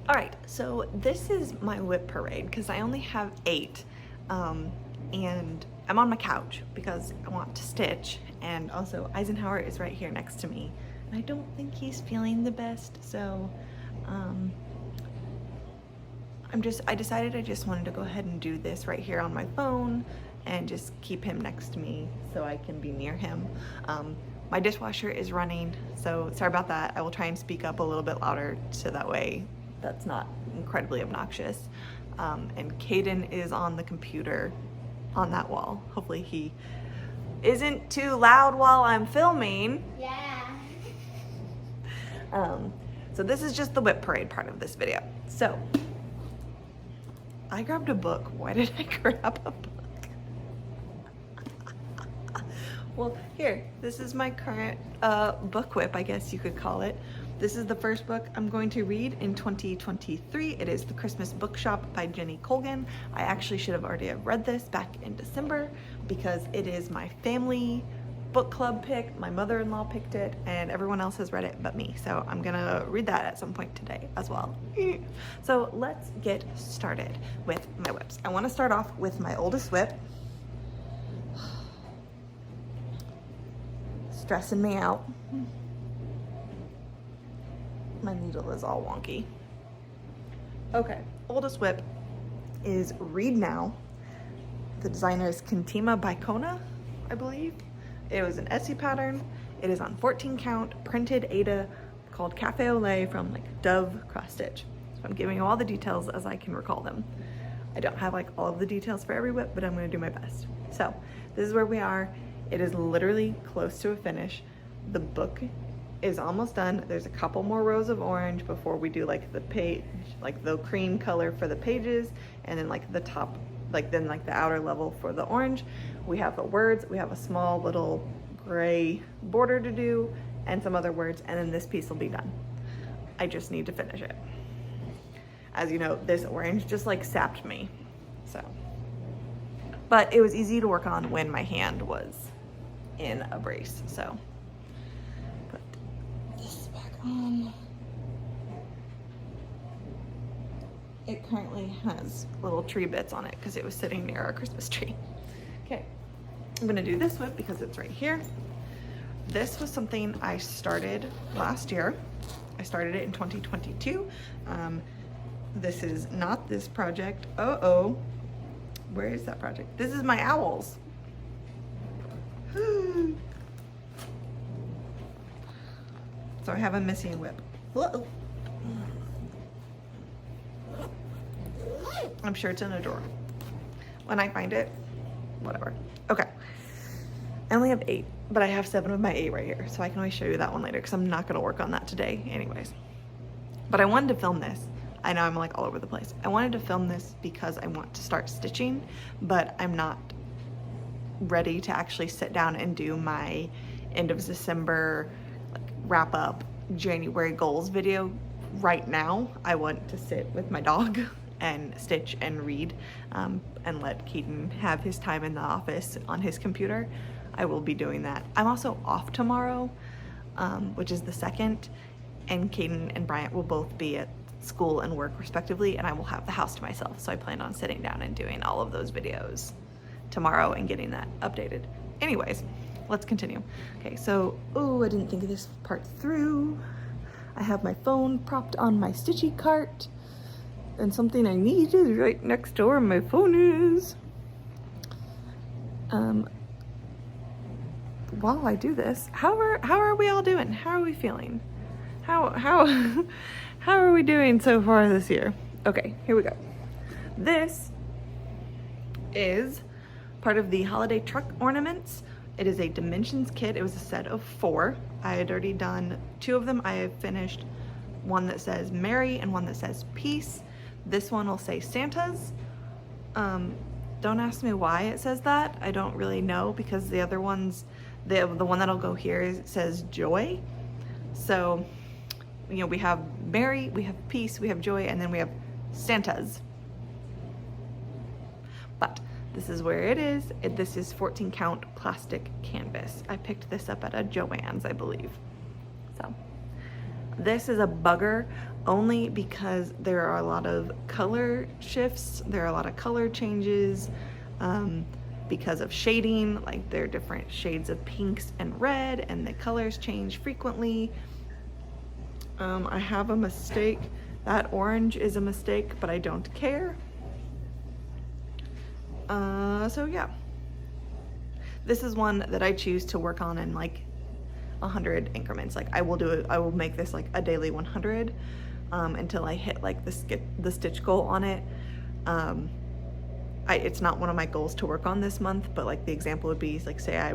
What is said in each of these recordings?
All right, so this is my WIP Parade because I only have 8, and I'm on my couch because I want to stitch, and also Eisenhower is right here next to me, and I don't think he's feeling the best, so I decided I just wanted to go ahead and do this right here on my phone and just keep him next to me so I can be near him. My dishwasher is running, so sorry about that. I will try and speak up a little bit louder so that way that's not incredibly obnoxious. And Caden is on the computer on that wall. Hopefully he isn't too loud while I'm filming. Yeah. So this is just the WIP Parade part of this video. So I grabbed a book. Why did I grab a book? Well, here, this is my current book WIP, I guess you could call it. This is the first book I'm going to read in 2023. It is The Christmas Bookshop by Jenny Colgan. I actually should have already read this back in December because it is my family book club pick. My mother-in-law picked it and everyone else has read it but me. So I'm gonna read that at some point today as well. So let's get started with my WIPs. I wanna start off with my oldest WIP. Stressing me out. My needle is all wonky. Okay, oldest WIP is Read Now. The designer is Kentima Baikona, I believe. It was an Etsy pattern. It is on 14 count, printed Aida, called Cafe au Lait from like Dove cross stitch. So I'm giving you all the details as I can recall them. I don't have like all of the details for every WIP, but I'm gonna do my best. So this is where we are. It is literally close to a finish. The book is almost done. There's a couple more rows of orange before we do like the page, like the cream color for the pages, and then like the top, like then like the outer level for the orange. We have the words, we have a small little gray border to do, and some other words, and then this piece will be done. I just need to finish it. As you know, this orange just like sapped me, so. But it was easy to work on when my hand was in a brace, so. Put this back on. It currently has little tree bits on it because it was sitting near our Christmas tree. Okay, I'm gonna do this WIP because it's right here. This was something I started last year. I started it in 2022. This is not this project. Uh-oh. Where is that project? This is my owls. So I have a missing WIP. Whoa. I'm sure it's in a drawer. When I find it, whatever. Okay. I only have 8, but I have 7 of my 8 right here. So I can always show you that one later because I'm not gonna work on that today anyways. But I wanted to film this. I know I'm like all over the place. I wanted to film this because I want to start stitching, but I'm not ready to actually sit down and do my end of December like wrap up January goals video right now. I want to sit with my dog and stitch and read and let Keaton have his time in the office on his computer. I will be doing that. I'm also off tomorrow, which is the 2nd, and Caden and Bryant will both be at school and work respectively, and I will have the house to myself. So I plan on sitting down and doing all of those videos tomorrow and getting that updated. Anyways, let's continue. Okay, so, oh, I didn't think of this part through. I have my phone propped on my stitchy cart, and something I need is right next to where my phone is. While I do this, how are we all doing? How are we feeling? How are we doing so far this year? Okay, here we go. This is part of the holiday truck ornaments. It is a dimensions kit. It was a set of 4. I had already done 2 of them. I have finished one that says Merry and one that says Peace. This one will say Santa's. Don't ask me why it says that. I don't really know because the other ones, the one that'll go here says Joy. So, you know, we have Merry, we have Peace, we have Joy, and then we have Santa's. But this is where it is. This is 14 count plastic canvas. I picked this up at a Joann's, I believe. So this is a bugger only because there are a lot of color shifts, there are a lot of color changes, because of shading, like there are different shades of pinks and red, and the colors change frequently. I have a mistake. That orange is a mistake, but I don't care. So yeah. This is one that I choose to work on in like 100 increments. Like I will make this like a daily 100 until I hit like the stitch goal on it. It's not one of my goals to work on this month, but like the example would be like, say I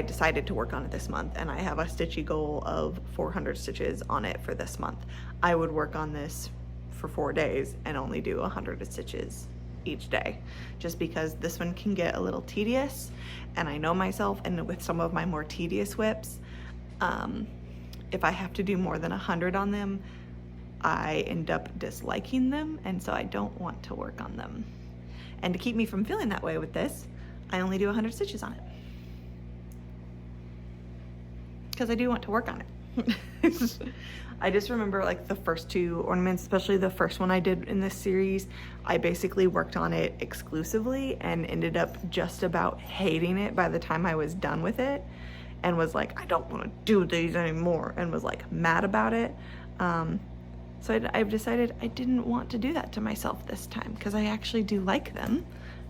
decided to work on it this month and I have a stitchy goal of 400 stitches on it for this month. I would work on this for 4 days and only do 100 stitches each day, just because this one can get a little tedious, and I know myself, and with some of my more tedious WIPs, if I have to do more than 100 on them, I end up disliking them, and so I don't want to work on them. And to keep me from feeling that way with this, I only do 100 stitches on it, because I do want to work on it. I just remember like the first 2 ornaments, especially the first one I did in this series, I basically worked on it exclusively and ended up just about hating it by the time I was done with it, and was like, I don't want to do these anymore, and was like mad about it. So I've decided I didn't want to do that to myself this time, because I actually do like them.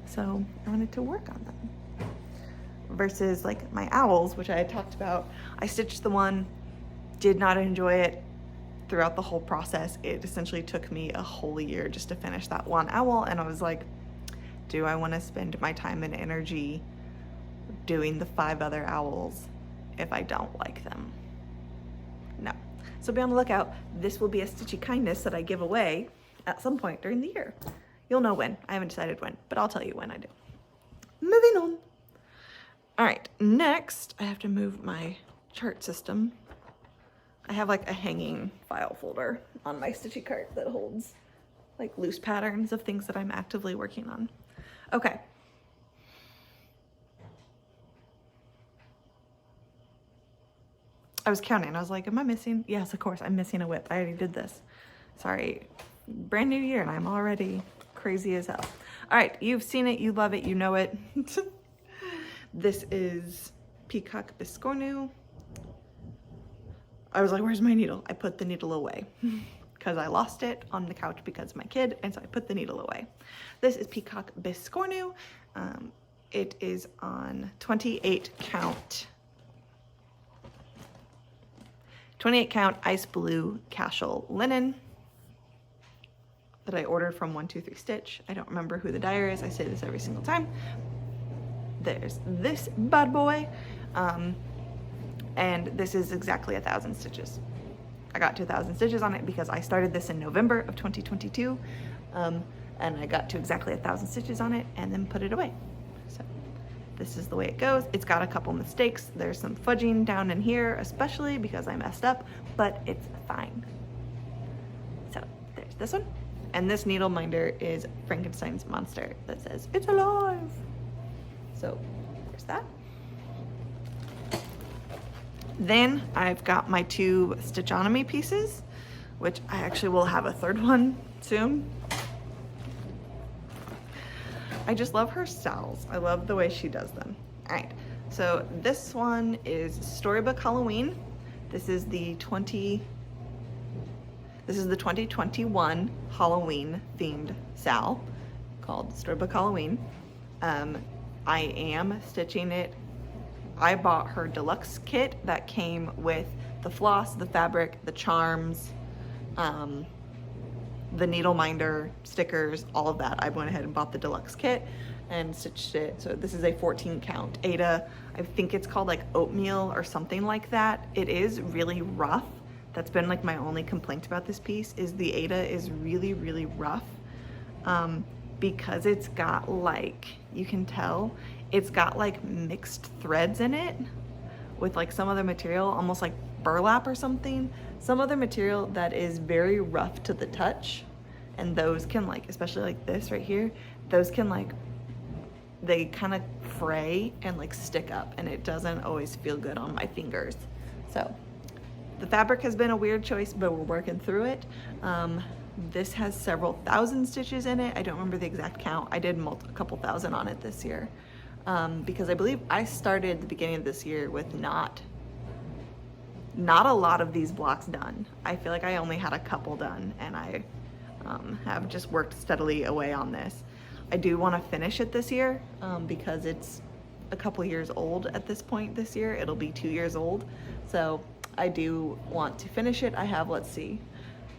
So I wanted to work on them. Versus like my owls, which I had talked about, I stitched the one, did not enjoy it throughout the whole process. It essentially took me a whole year just to finish that one owl, and I was like, do I want to spend my time and energy doing the 5 other owls if I don't like them? No. So be on the lookout. This will be a Stitchy Kindness that I give away at some point during the year. You'll know when. I haven't decided when, but I'll tell you when I do. Moving on. All right, next I have to move my chart system. I have like a hanging file folder on my Stitchy cart that holds like loose patterns of things that I'm actively working on. Okay. I was counting. I was like, am I missing? Yes, of course, I'm missing a WIP. I already did this. Sorry. Brand new year and I'm already crazy as hell. All right, you've seen it, you love it, you know it. This is Peacock Biscornu. I was like, where's my needle? I put the needle away because I lost it on the couch because of my kid, and so I put the needle away. This is Peacock Biscornu. It is on 28 count ice blue cashel linen that I ordered from 123 Stitch. I don't remember who the dyer is. I say this every single time. There's this bad boy. And this is exactly 1,000 stitches. I got to 1,000 stitches on it because I started this in November of 2022, and I got to exactly 1,000 stitches on it and then put it away. So this is the way it goes. It's got a couple mistakes. There's some fudging down in here, especially because I messed up, but it's fine. So there's this one. And this needle minder is Frankenstein's monster that says, it's alive. So there's that. Then I've got my 2 Stitchonomy pieces, which I actually will have a 3rd one soon. I just love her styles. I love the way she does them. All right, so this one is Storybook Halloween. This is the 2021 Halloween themed Sal called Storybook Halloween. I am stitching it. I bought her deluxe kit that came with the floss, the fabric, the charms, the needle minder, stickers, all of that. I went ahead and bought the deluxe kit and stitched it. So this is a 14 count Ada. I think it's called like oatmeal or something like that. It is really rough. That's been like my only complaint about this piece, is the Ada is really, really rough. Because it's got like, you can tell, it's got like mixed threads in it with like some other material, almost like burlap or something. Some other material that is very rough to the touch. And those can like, especially like this right here, those can like, they kind of fray and like stick up, and it doesn't always feel good on my fingers. So The fabric has been a weird choice, but we're working through it. This has several thousand stitches in it. I don't remember the exact count. I did a couple thousand on it this year, because I believe I started the beginning of this year with not a lot of these blocks done. I feel like I only had a couple done, and I have just worked steadily away on this. I do want to finish it this year, because it's a couple years old at this point this year. It'll be 2 years old. So I do want to finish it. I have, let's see,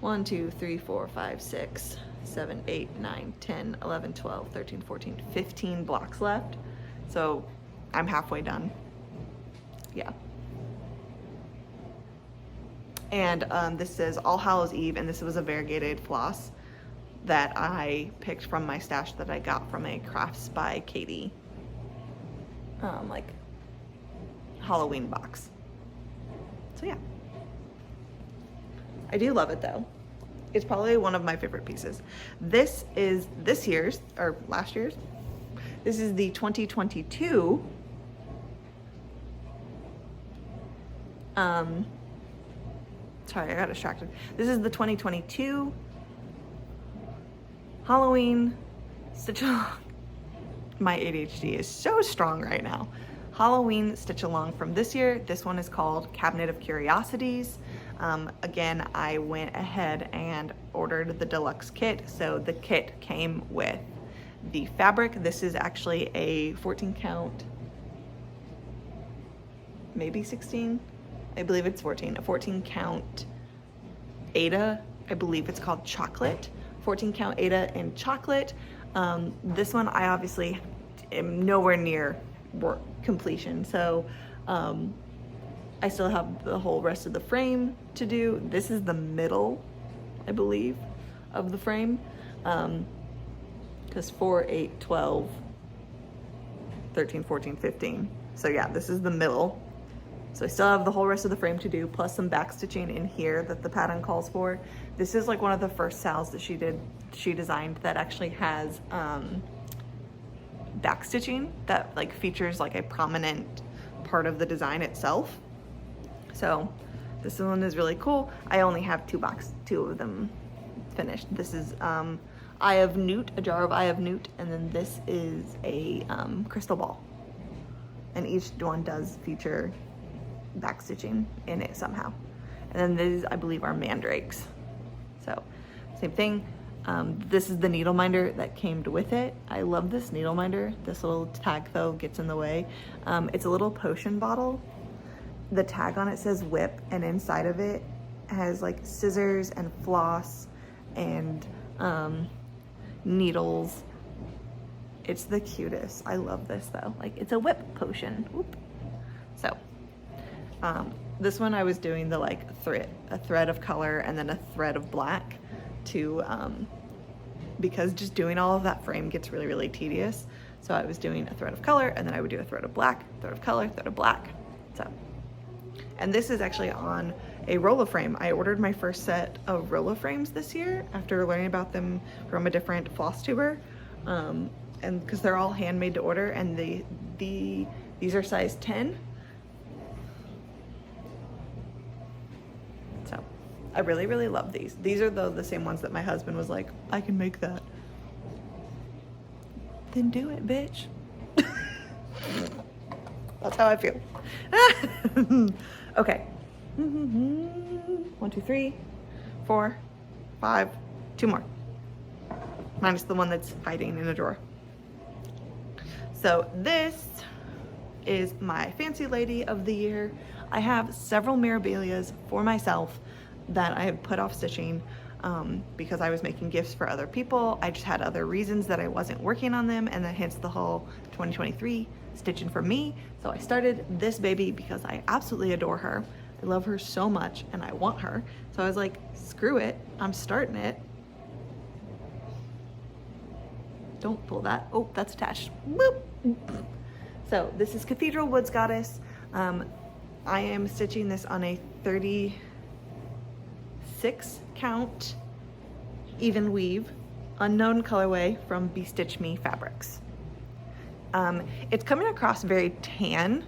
1, 2, 3, 4, 5, 6, 7, 8, 9, 10, 11, 12, 13, 14, 15 blocks left. So I'm halfway done. Yeah. And this says All Hallows Eve, and this was a variegated floss that I picked from my stash that I got from a Crafts by Katie like Halloween box. So yeah, I do love it though. It's probably one of my favorite pieces. This is this year's, or last year's. This is the 2022 sorry, I got distracted. This is the 2022 Halloween stitch along. My ADHD is so strong right now. Halloween stitch along from this year. This one is called Cabinet of Curiosities. Again, I went ahead and ordered the deluxe kit. So the kit came with the fabric. This is actually a 14 count, maybe 16. I believe it's 14, a 14 count Aida. I believe it's called Chocolate. 14 count Aida in chocolate. This one I obviously am nowhere near completion, so I still have the whole rest of the frame to do. This is the middle, I believe, of the frame, because 4, 8, 12, 13, 14, 15. So yeah, this is the middle. So I still have the whole rest of the frame to do, plus some back stitching in here that the pattern calls for. This is like one of the first sals that she designed that actually has back stitching that like features like a prominent part of the design itself. So this one is really cool. I only have two of them finished. This is Eye of Newt, a jar of Eye of Newt, and then this is a crystal ball. And each one does feature back stitching in it somehow. And then these, I believe, are mandrakes. So same thing. This is the needle minder that came with it. I love this needle minder. This little tag though gets in the way. It's a little potion bottle. The tag on it says WIP, and inside of it has like scissors and floss and needles. It's the cutest. I love this though. Like, it's a WIP potion. Whoop. So this one I was doing the like a thread of color and then a thread of black to because just doing all of that frame gets really, really tedious. So I was doing a thread of color, and then I would do a thread of black, thread of color, thread of black. So, and this is actually on a roller frame. I ordered my first set of roller frames this year after learning about them from a different floss tuber, and because they're all handmade to order, and these are size 10. So I really, really love these. These are the same ones that my husband was like, I can make that. Then do it, bitch. That's how I feel. Okay. 1, 2, 3, 4, 5, 2 more. Minus the one that's hiding in a drawer. So this is my Fancy Lady of the year. I have several Mirabilias for myself that I have put off stitching because I was making gifts for other people. I just had other reasons that I wasn't working on them, and then hence the whole 2023 stitching for me. So I started this baby because I absolutely adore her. I love her so much and I want her. So I was like, screw it, I'm starting it. Don't pull that. Oh, that's attached. Boop. So this is Cathedral Woods Goddess. I am stitching this on a 36 count even weave, unknown colorway from Be Stitch Me Fabrics. It's coming across very tan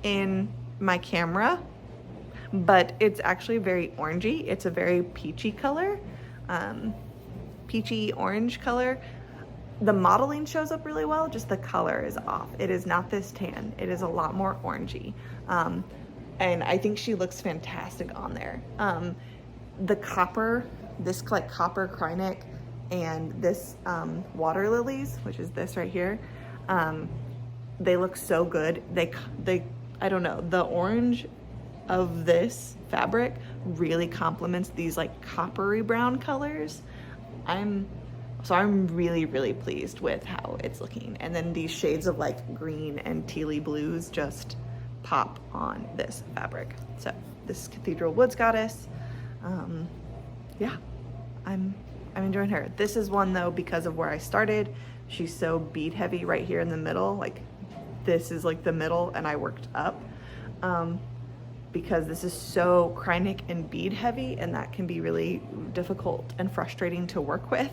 in my camera, but it's actually very orangey. It's a very peachy color, peachy orange color. The modeling shows up really well, just the color is off. It is not this tan. It is a lot more orangey. And I think she looks fantastic on there. The copper, this like copper Krynic, and this water lilies, which is this right here, they look so good. They I don't know, the orange of this fabric really complements these like coppery brown colors. I'm really, really pleased with how it's looking. And then these shades of like green and tealy blues just pop on this fabric. So this is Cathedral Woods Goddess. Yeah, I'm enjoying her. This is one though, because of where I started, she's so bead heavy right here in the middle. Like this is like the middle and I worked up. Because this is so Krynic and bead heavy, and that can be really difficult and frustrating to work with.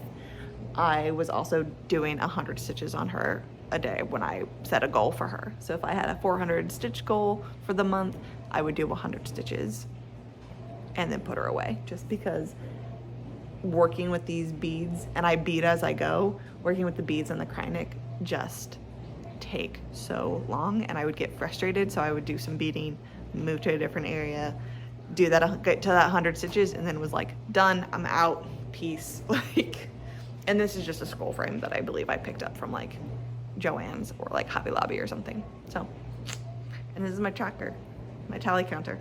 I was also doing 100 stitches on her a day when I set a goal for her. So if I had a 400 stitch goal for the month, I would do 100 stitches and then put her away, just because working with these beads, and I bead as I go, working with the beads and the Krynic just take so long, and I would get frustrated. So I would do some beading, move to a different area, do that, get to that 100 stitches, and then was like, done, I'm out, peace. Like, and this is just a scroll frame that I believe I picked up from like Joann's or like Hobby Lobby or something. So, and this is my tracker, my tally counter.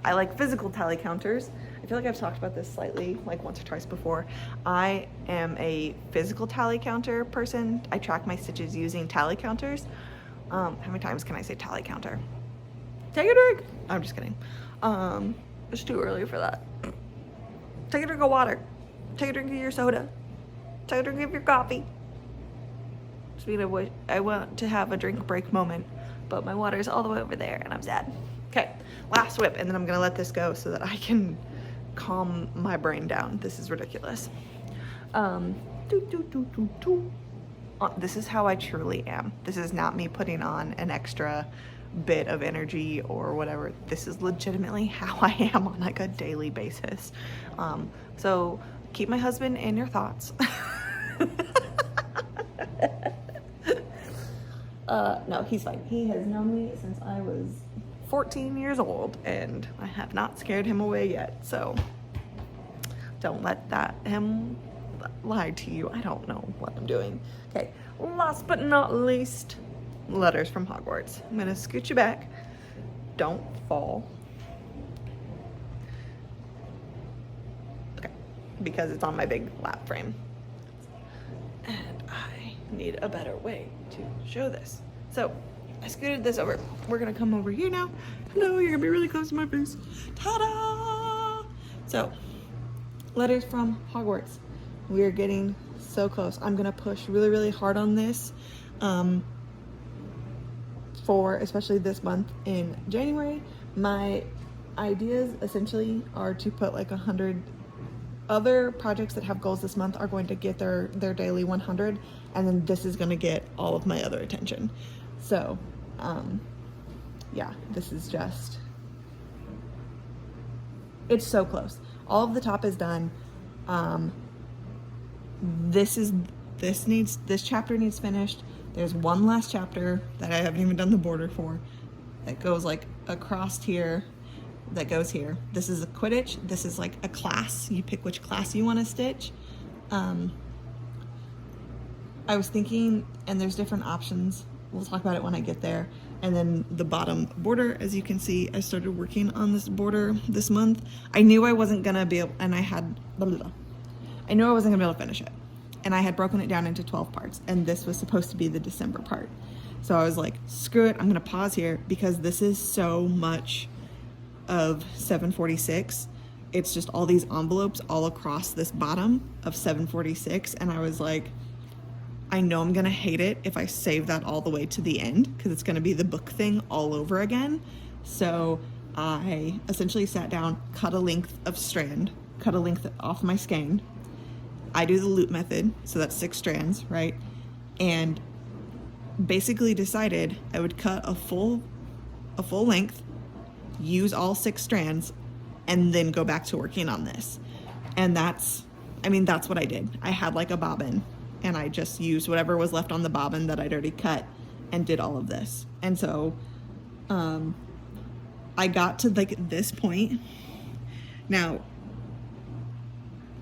I like physical tally counters. I feel like I've talked about this slightly, like once or twice before. I am a physical tally counter person. I track my stitches using tally counters. How many times can I say tally counter? Take a drink. I'm just kidding. It's too early for that. Take a drink of water. Take a drink of your soda. Take a drink of your coffee. Speaking of which, I want to have a drink break moment, but my water is all the way over there and I'm sad. Okay, last whip, and then I'm gonna let this go so that I can calm my brain down. This is ridiculous. This is how I truly am. This is not me putting on an extra bit of energy or whatever. This is legitimately how I am on like a daily basis. So keep my husband in your thoughts. No, he's fine. He has known me since I was 14 years old and I have not scared him away yet. So don't let him lie to you. I don't know what I'm doing. Okay, last but not least, letters from Hogwarts. I'm gonna scoot you back. Don't fall. Okay, because it's on my big lap frame. And I need a better way to show this. So I scooted this over. We're gonna come over here now. Hello, you're gonna be really close to my face. Ta-da! So, letters from Hogwarts. We are getting so close. I'm gonna push really, really hard on this. For especially this month in January. My ideas essentially are to put like 100 other projects that have goals this month are going to get their daily 100, and then this is going to get all of my other attention. So yeah, this is just, it's so close. All of the top is done. This chapter needs finished. There's one last chapter that I haven't even done the border for that goes like across here, that goes here. This is a Quidditch. This is like a class. You pick which class you want to stitch. I was thinking, and there's different options. We'll talk about it when I get there. And then the bottom border, as you can see, I started working on this border this month. I knew I wasn't gonna be able, and I knew I wasn't gonna be able to finish it. And I had broken it down into 12 parts, and this was supposed to be the December part. So I was like, screw it, I'm gonna pause here because this is so much of 746. It's just all these envelopes all across this bottom of 746, and I was like, I know I'm gonna hate it if I save that all the way to the end because it's gonna be the book thing all over again. So I essentially sat down, cut a length of strand, cut a length off my skein. I do the loop method, so that's 6 strands, right? And basically decided I would cut a full length, use all 6 strands and then go back to working on this. And that's what I did. I had like a bobbin and I just used whatever was left on the bobbin that I'd already cut and did all of this. And so I got to like this point. Now,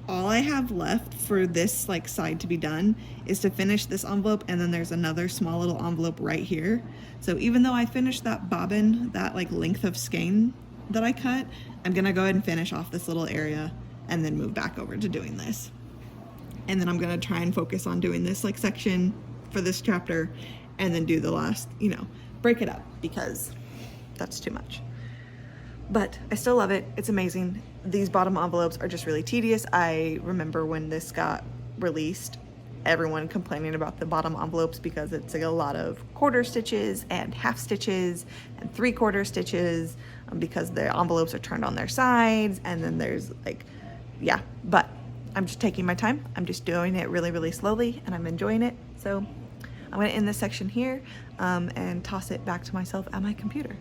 all I have left for this like side to be done is to finish this envelope, and then there's another small little envelope right here. So even though I finished that bobbin, that like length of skein that I cut, I'm gonna go ahead and finish off this little area and then move back over to doing this. And then I'm gonna try and focus on doing this like section for this chapter and then do the last, you know, break it up because that's too much. But I still love it. It's amazing. These bottom envelopes are just really tedious. I remember when this got released, everyone complaining about the bottom envelopes because it's like a lot of quarter stitches and half stitches and 3/4 stitches because the envelopes are turned on their sides, and then there's like, yeah, but I'm just taking my time. I'm just doing it really, really slowly, and I'm enjoying it. So I'm gonna end this section here and toss it back to myself at my computer.